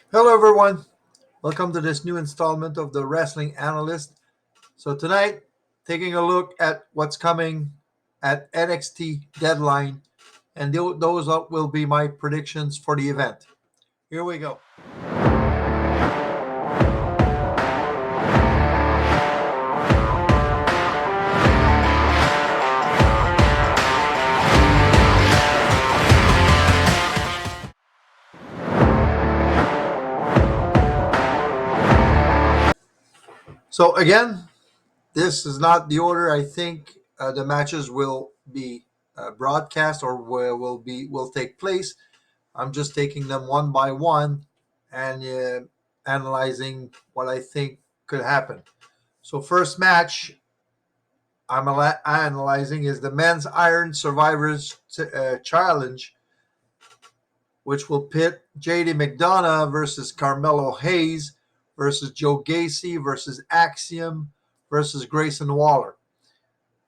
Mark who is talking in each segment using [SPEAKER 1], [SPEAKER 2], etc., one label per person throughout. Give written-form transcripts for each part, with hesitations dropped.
[SPEAKER 1] Hello, everyone. Welcome to this new installment of the Wrestling Analyst. So, tonight, taking a look at what's coming at NXT Deadline, and those will be my predictions for the event. Here we go. So, again, this is not the order I think the matches will be broadcast or will take place. I'm just taking them one by one and analyzing what I think could happen. So, first match analyzing is the men's Iron Survivors Challenge, which will pit JD McDonough versus Carmelo Hayes versus Joe Gacy versus Axiom versus Grayson Waller.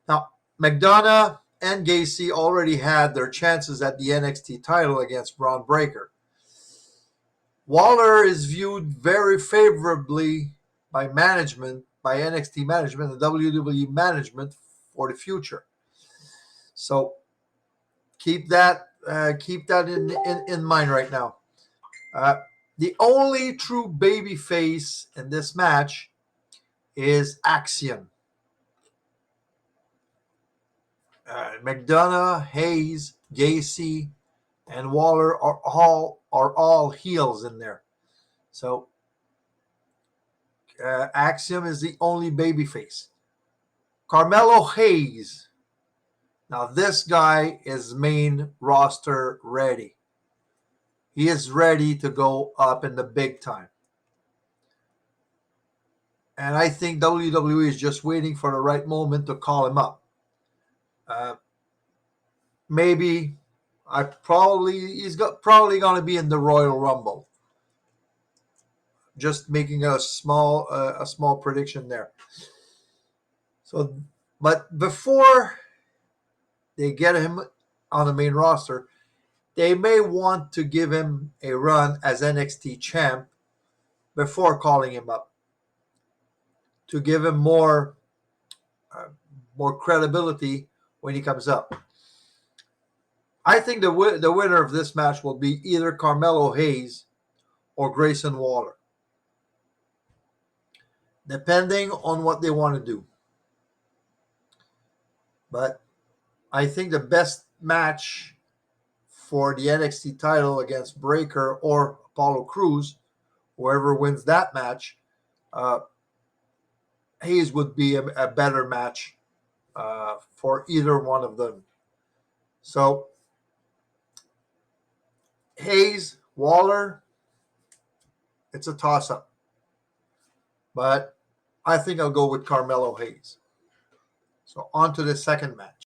[SPEAKER 1] Now, McDonough and Gacy already had their chances at the NXT title against Braun Breaker. Waller is viewed very favorably by management, by NXT management and WWE management for the future. So keep that in mind right now. Uh, the only true baby face in this match is Axiom. McDonough, Hayes, Gacy, and Waller are all heels in there. So Axiom is the only baby face. Carmelo Hayes. Now this guy is main roster ready. He is ready to go up in the big time. And I think WWE is just waiting for the right moment to call him up. Uh, maybe he's probably going to be in the Royal Rumble. Just making a small prediction there. So, but before they get him on the main roster, they may want to give him a run as NXT champ before calling him up to give him uh, more credibility when he comes up. I think the winner of this match will be either Carmelo Hayes or Grayson Waller, depending on what they want to do. But I think the best match for the NXT title against Breaker or Apollo Crews, whoever wins that match, uh, Hayes would be a better match for either one of them. So Hayes, Waller, it's a toss up. But I think I'll go with Carmelo Hayes. So on to the second match.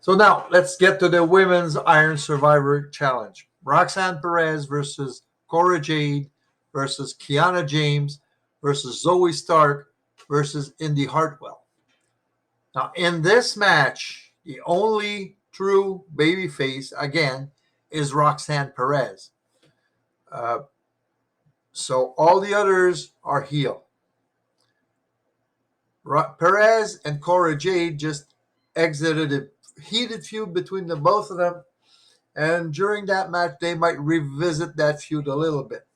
[SPEAKER 1] So now let's get to the Women's Iron Survivor Challenge. Roxanne Perez versus Cora Jade versus Kiana James versus Zoe Stark versus Indy Hartwell. Now in this match, the only true babyface again is Roxanne Perez. Uh, so all the others are heel. Perez and Cora Jade just exited a heated feud between the both of them, and during that match, they might revisit that feud a little bit.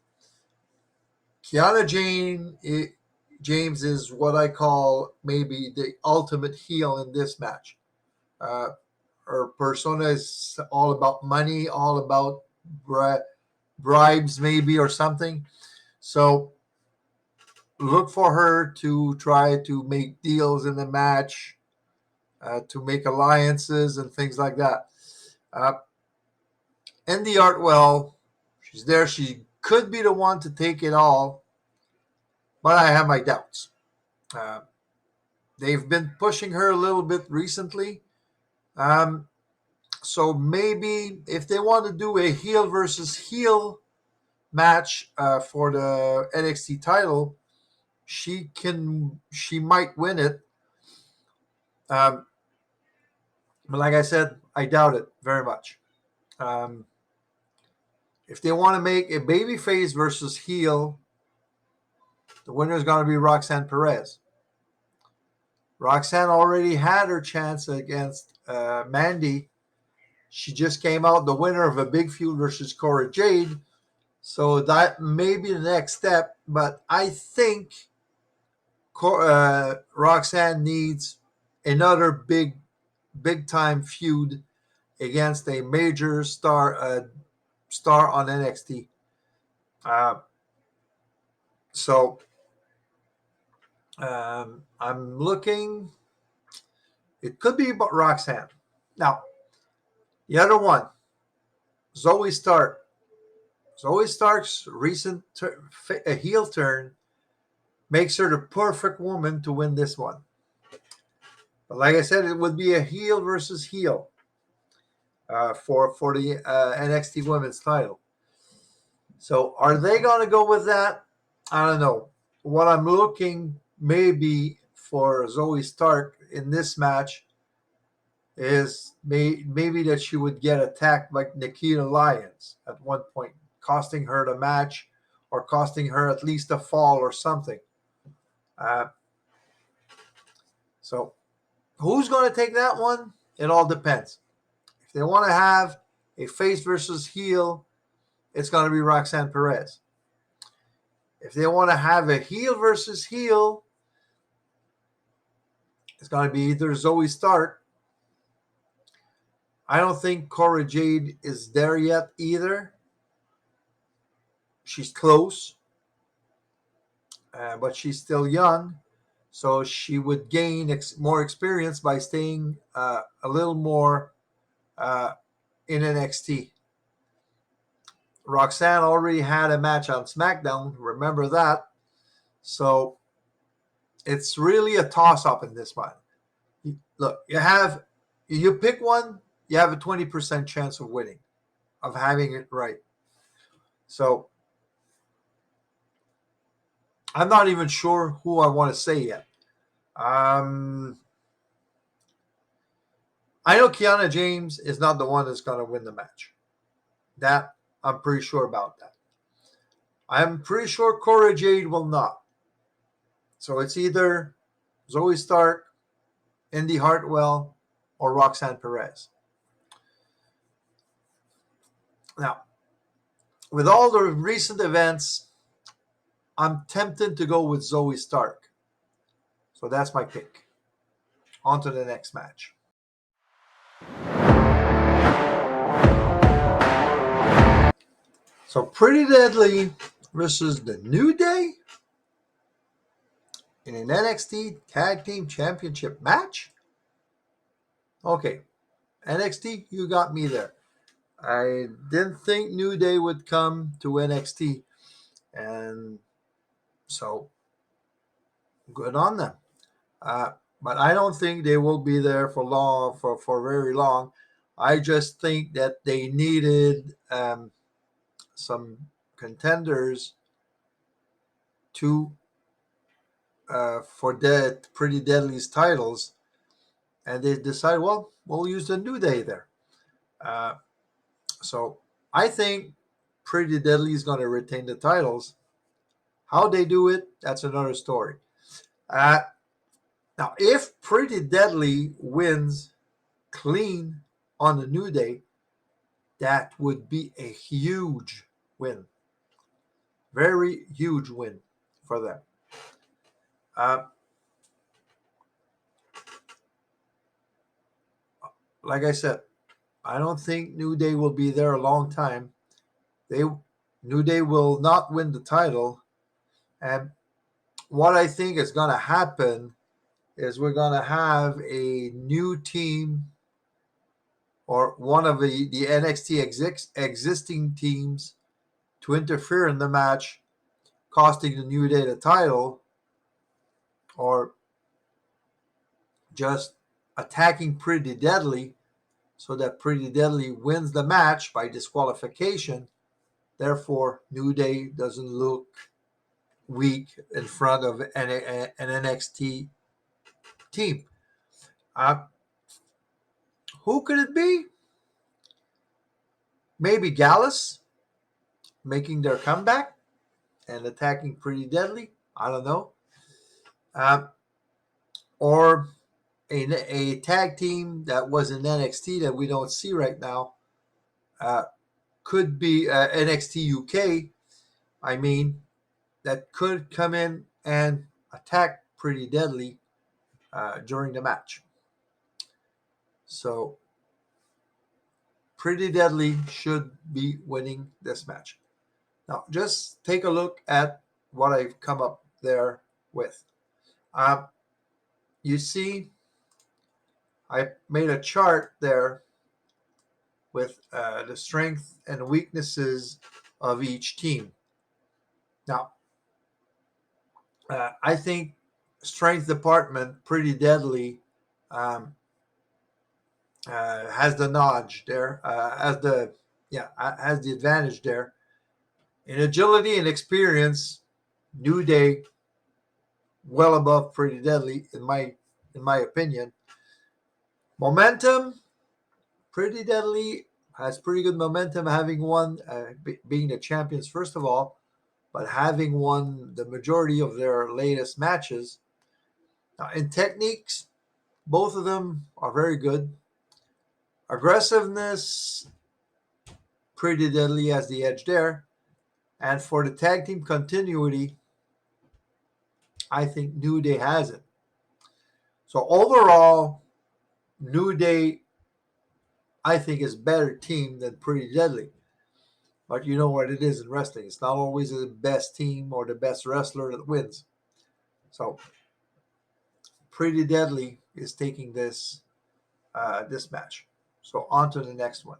[SPEAKER 1] Kiana James is what I call maybe the ultimate heel in this match. Uh, her persona is all about money, all about bribes, maybe, or something. So look for her to try to make deals in the match, to make alliances and things like that. Uh, Indy Artwell, she's there. She could be the one to take it all, but I have my doubts. Uh, they've been pushing her a little bit recently. Um, so maybe if they want to do a heel versus heel match for the NXT title, she might win it. Um, But like I said, I doubt it very much. Um, if they want to make a babyface versus heel, the winner is going to be Roxanne Perez. Roxanne already had her chance against Mandy. She just came out the winner of a big feud versus Cora Jade. So that may be the next step. But I think Roxanne needs another big time feud against a major star on NXT. Uh, so I'm looking. It could be about Roxanne. Now the other one, Zoe Stark. Zoe Stark's recent heel turn makes her the perfect woman to win this one. But like I said, it would be a heel versus heel for the NXT Women's title. So are they going to go with that? I don't know. What I'm looking maybe for Zoe Stark in this match is maybe that she would get attacked by Nikita Lyons at one point, costing her the match or costing her at least a fall or something. Uh, so who's going to take that one? It all depends. If they want to have a face versus heel, it's going to be Roxanne Perez. If they want to have a heel versus heel, it's going to be either Zoe Stark. I don't think Cora Jade is there yet either. She's close, but she's still young. So she would gain more experience by staying a little more in NXT. Roxanne already had a match on SmackDown. Remember that. So it's really a toss-up in this one. Look, you pick one, you have a 20% chance of winning, of having it right. So I'm not even sure who I want to say yet. I know Kiana James is not the one that's going to win the match. That I'm pretty sure about that. I'm pretty sure Cora Jade will not. So it's either Zoe Stark, Indy Hartwell, or Roxanne Perez. Now, with all the recent events, I'm tempted to go with Zoe Stark. So that's my pick. On to the next match. So Pretty Deadly versus the New Day in an NXT Tag Team Championship match? Okay, NXT, you got me there. I didn't think New Day would come to NXT, and so good on them. But I don't think they will be there for very long. I just think that they needed some contenders to for Pretty Deadly's titles, and they decided, well, we'll use the New Day there. So I think Pretty Deadly is going to retain the titles. How they do it, that's another story. Now, if Pretty Deadly wins clean on the New Day, that would be a huge win. Very huge win for them. Like I said, I don't think New Day will be there a long time. New Day will not win the title. And what I think is going to happen is we're going to have a new team or one of the NXT existing teams to interfere in the match, costing the New Day the title, or just attacking Pretty Deadly so that Pretty Deadly wins the match by disqualification. Therefore, New Day doesn't look weak in front of an NXT team. Who could it be? Maybe Gallus making their comeback and attacking Pretty Deadly. I don't know. Um, or a tag team that was in NXT that we don't see right now. Uh, could be NXT UK. I mean, that could come in and attack Pretty Deadly during the match. So Pretty Deadly should be winning this match. Now, just take a look at what I've come up there with. Um, you see, I made a chart there with the strength and weaknesses of each team. Now, I think strength department, Pretty Deadly, um, has the notch there, has the advantage there. In agility and experience, New Day well above Pretty Deadly in my opinion. Momentum, Pretty Deadly has pretty good momentum, having won, being the champions first of all, but having won the majority of their latest matches. Now, in techniques, both of them are very good. Aggressiveness, Pretty Deadly has the edge there. And for the tag team continuity, I think New Day has it. So overall, New Day, I think, is a better team than Pretty Deadly. But you know what it is in wrestling. It's not always the best team or the best wrestler that wins. So Pretty Deadly is taking this match. So on to the next one.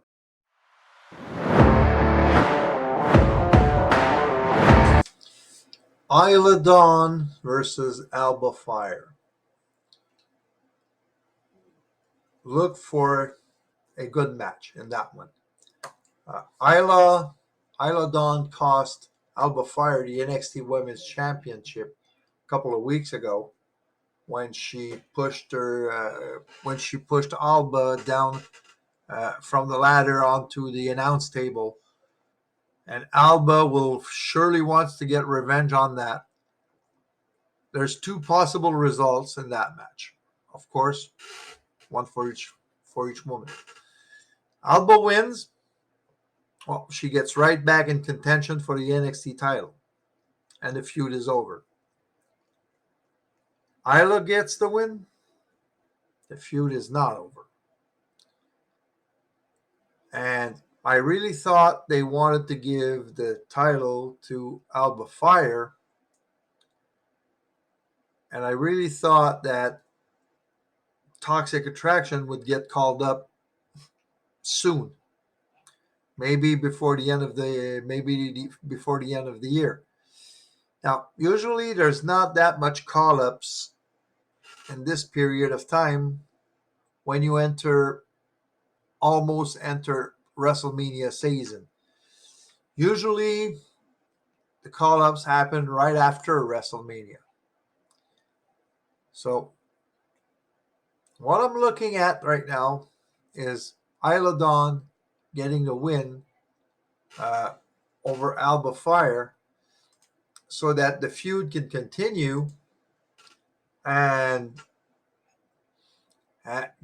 [SPEAKER 1] Isla Dawn versus Alba Fire. Look for a good match in that one. Isla Dawn cost Alba Fire the NXT Women's Championship a couple of weeks ago when she pushed Alba down from the ladder onto the announce table, and Alba will surely wants to get revenge on that. There's two possible results in that match, of course, one for each woman. Alba wins. Well, she gets right back in contention for the NXT title, and the feud is over. Isla gets the win. The feud is not over. And I really thought they wanted to give the title to Alba Fire. And I really thought that Toxic Attraction would get called up soon. Maybe before the end of the year. Now, usually there's not that much call-ups in this period of time when you almost enter WrestleMania season. Usually the call-ups happen right after WrestleMania. So what I'm looking at right now is Isla Dawn getting the win over Alba Fire so that the feud can continue and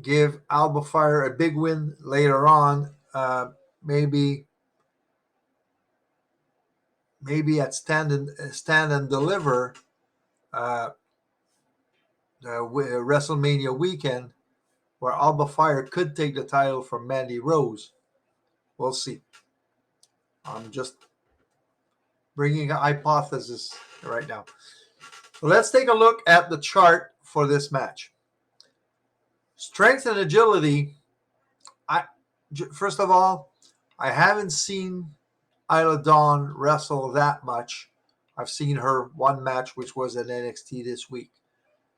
[SPEAKER 1] give Alba Fire a big win later on, maybe at Stand and Deliver, WrestleMania weekend, where Alba Fire could take the title from Mandy Rose. We'll see. I'm just bringing a hypothesis right now. So let's take a look at the chart for this match. Strength and agility. First of all, I haven't seen Isla Dawn wrestle that much. I've seen her one match, which was at NXT this week.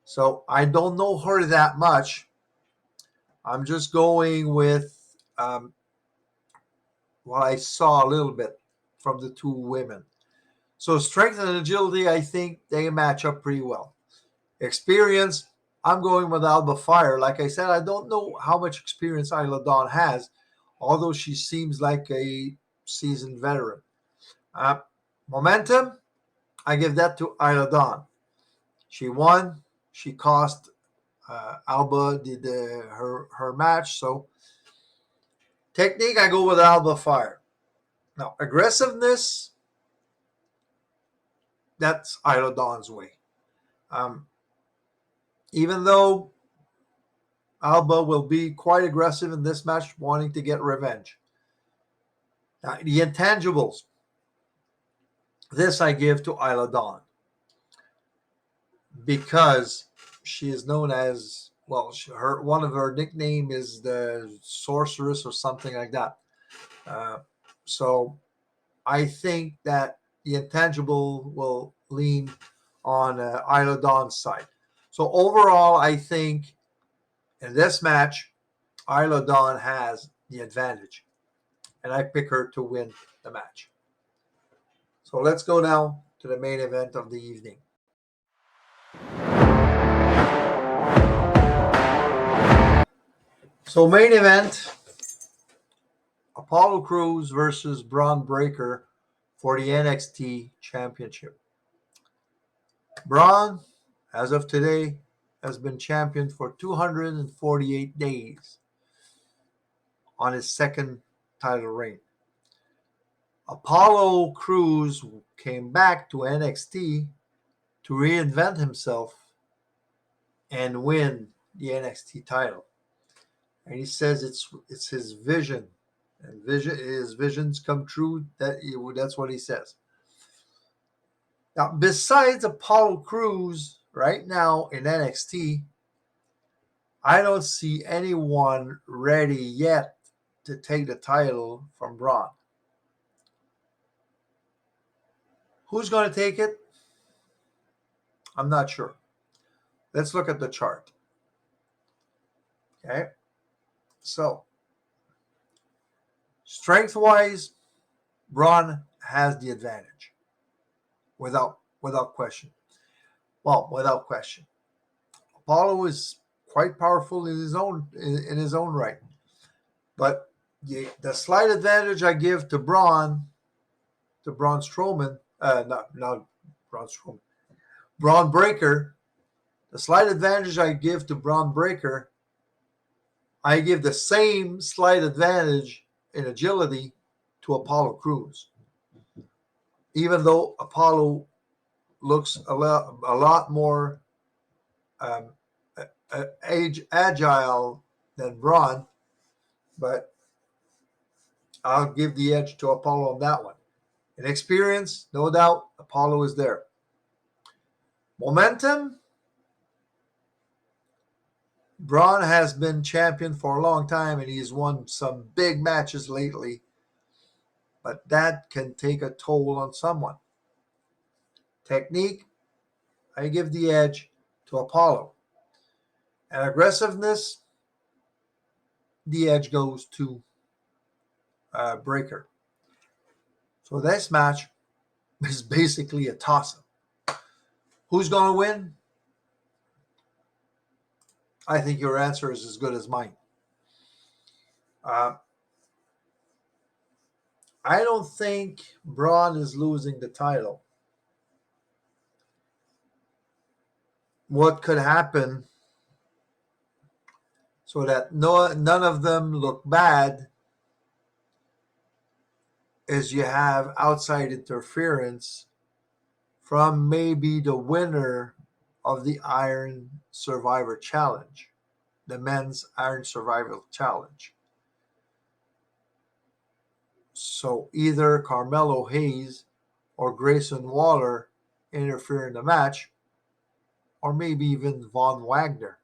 [SPEAKER 1] So I don't know her that much. I'm just going with what I saw a little bit from the two women. So strength and agility, I think they match up pretty well. Experience, I'm going with Alba Fire. Like I said, I don't know how much experience Isla Dawn has, although she seems like a seasoned veteran. Uh, Momentum, I give that to Isla Dawn. She won. She cost Alba her match. So technique, I go with Alba Fire. Now aggressiveness, that's Isla Dawn's way. Um, Even though Alba will be quite aggressive in this match, wanting to get revenge. Now, the intangibles, this I give to Isla Dawn because she is known as, well, her one of her nickname is the sorceress or something like that. Uh, so I think that the intangible will lean on Isla Dawn's side. So overall, I think in this match, Isla Dawn has the advantage, and I pick her to win the match. So let's go now to the main event of the evening. So main event, Apollo Crews versus Braun Breaker for the NXT Championship. Braun, as of today, has been champion for 248 days on his second title reign. Apollo Crews came back to NXT to reinvent himself and win the NXT title. And he says it's his vision, and his visions come true. That's what he says. Now, besides Apollo Crews, right now in NXT, I don't see anyone ready yet to take the title from Braun. Who's going to take it? I'm not sure. Let's look at the chart. Okay. So, strength-wise, Braun has the advantage, without question. Well, without question. Apollo is quite powerful in his own right, but the slight advantage I give to Braun Strowman, not Braun Strowman, Braun Breaker. The slight advantage I give to Braun Breaker, I give the same slight advantage in agility to Apollo Crews. Even though Apollo looks a lot more um, agile than Braun, but I'll give the edge to Apollo on that one. In experience, no doubt, Apollo is there. Momentum, Braun has been champion for a long time and he's won some big matches lately, but that can take a toll on someone. Technique, I give the edge to Apollo. And aggressiveness, the edge goes to Breaker. So this match is basically a toss-up. Who's going to win? I think your answer is as good as mine. I don't think Braun is losing the title. What could happen so that none of them look bad is you have outside interference from maybe the winner of the Iron Survivor Challenge, the men's Iron Survival Challenge. So either Carmelo Hayes or Grayson Waller interfere in the match, or maybe even Von Wagner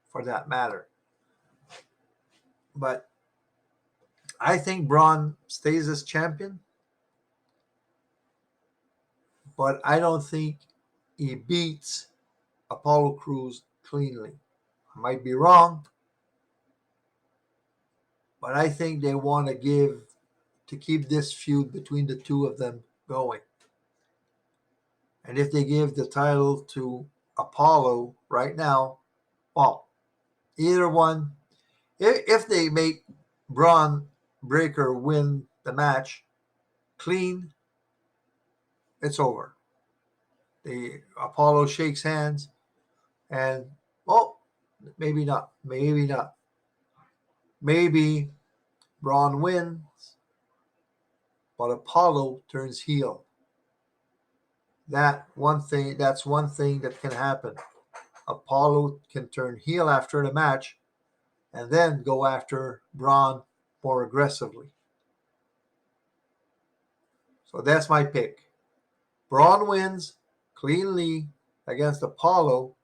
[SPEAKER 1] for that matter. But I think Braun stays as champion, but I don't think he beats Apollo Crews cleanly. I might be wrong, but I think they want to keep this feud between the two of them going. And if they give the title to Apollo right now, Well, either one. If they make Braun Breaker win the match clean, it's over. The Apollo shakes hands, and oh, maybe not. Maybe not. Maybe Braun wins, but Apollo turns heel. That's one thing that can happen. Apollo can turn heel after the match and then go after Braun more aggressively. So that's my pick. Braun wins cleanly against Apollo,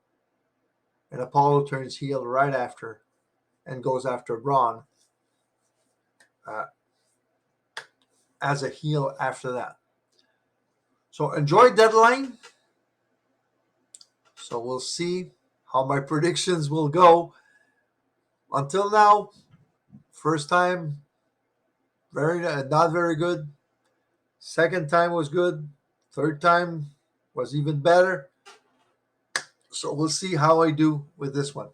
[SPEAKER 1] and Apollo turns heel right after and goes after Braun uh, as a heel after that. So enjoy Deadline. So we'll see how my predictions will go. Until now, first time, very not very good. Second time was good. Third time was even better. So we'll see how I do with this one.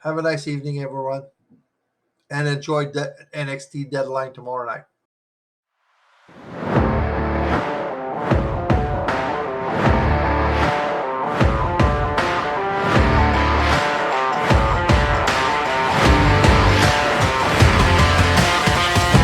[SPEAKER 1] Have a nice evening, everyone, and enjoy the NXT Deadline tomorrow night.